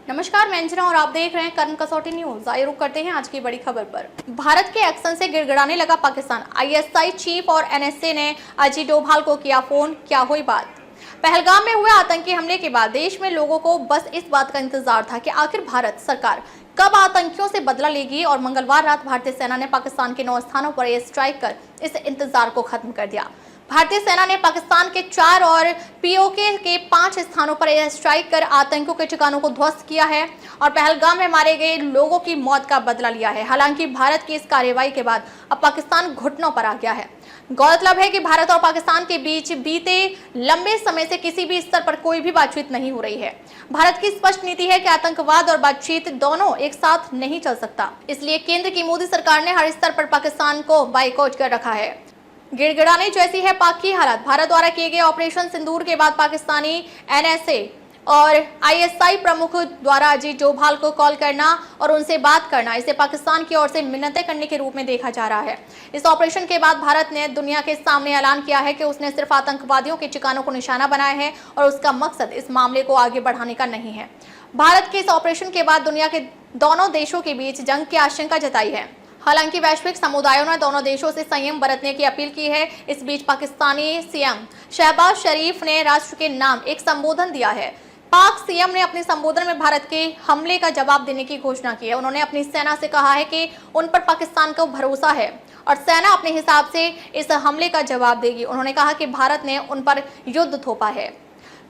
नमस्कार, मैं अंजना और आप देख रहे हैं कर्म कसौटी न्यूज। आइए रुक करते हैं आज की बड़ी खबर पर। भारत के एक्शन से गिड़गिड़ाने लगा पाकिस्तान। आईएसआई चीफ और एनएसए ने अजीत डोभाल को किया फोन, क्या हुई बात। पहलगाम में हुए आतंकी हमले के बाद देश में लोगों को बस इस बात का इंतजार था कि आखिर भारत सरकार कब आतंकियों से बदला लेगी और मंगलवार रात भारतीय सेना ने पाकिस्तान के 9 स्थानों पर एयर स्ट्राइक कर इस इंतजार को खत्म कर दिया। भारतीय सेना ने पाकिस्तान के 4 और पीओके के 5 स्थानों पर एयर स्ट्राइक कर आतंकियों के ठिकानों को ध्वस्त किया है और पहलगाम में मारे गए लोगों की मौत का बदला लिया है। हालांकि भारत की इस कार्रवाई के बाद अब पाकिस्तान घुटनों पर आ गया है। गौरतलब है कि भारत और पाकिस्तान के बीच बीते लंबे समय से किसी भी स्तर पर कोई भी बातचीत नहीं हो रही है। भारत की स्पष्ट नीति है कि आतंकवाद और बातचीत दोनों एक साथ नहीं चल सकता। इसलिए केंद्र की मोदी सरकार ने हर स्तर पर पाकिस्तान को बाइकआउट कर रखा है। गिड़गिड़ाने जैसी है पाक की हालत। भारत द्वारा किए गए ऑपरेशन सिंदूर के बाद पाकिस्तानी एनएसए और आईएसआई प्रमुख द्वारा अजीत डोभाल को कॉल करना और उनसे बात करना, इसे पाकिस्तान की ओर से मिन्नतें करने के रूप में देखा जा रहा है। इस ऑपरेशन के बाद भारत ने दुनिया के सामने ऐलान किया है कि उसने सिर्फ आतंकवादियों के ठिकानों को निशाना बनाया है और उसका मकसद इस मामले को आगे बढ़ाने का नहीं है। भारत के इस ऑपरेशन के बाद दुनिया के दोनों देशों के बीच जंग की आशंका जताई है। हालांकि वैश्विक समुदायों ने दोनों देशों से संयम बरतने की अपील की है। इस बीच पाकिस्तानी सीएम शहबाज शरीफ ने राष्ट्र के नाम एक संबोधन दिया है। पाक सीएम ने अपने संबोधन में भारत के हमले का जवाब देने की घोषणा की है। उन्होंने अपनी सेना से कहा है कि उन पर पाकिस्तान को भरोसा है और सेना अपने हिसाब से इस हमले का जवाब देगी। उन्होंने कहा कि भारत ने उन पर युद्ध थोपा है।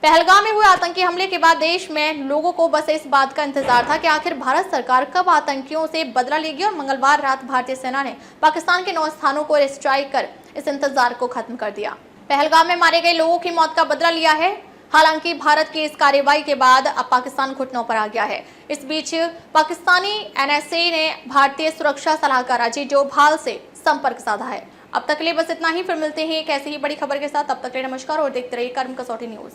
पहलगाम में हुए आतंकी हमले के बाद देश में लोगों को बस इस बात का इंतजार था कि आखिर भारत सरकार कब आतंकियों से बदला लेगी और मंगलवार रात भारतीय सेना ने पाकिस्तान के 9 स्थानों को स्ट्राइक कर इस इंतजार को खत्म कर दिया। पहलगाम में मारे गए लोगों की मौत का बदला लिया है। हालांकि भारत की इस कार्रवाई के बाद अब पाकिस्तान घुटनों पर आ गया है। इस बीच पाकिस्तानी एनएसए ने भारतीय सुरक्षा सलाहकार अजीत डोभाल से संपर्क साधा है। अब तक के लिए बस इतना ही, फिर मिलते हैं एक ऐसी ही बड़ी खबर के साथ। तब तक के लिए नमस्कार और देखते रहिए कर्म कसौटी न्यूज।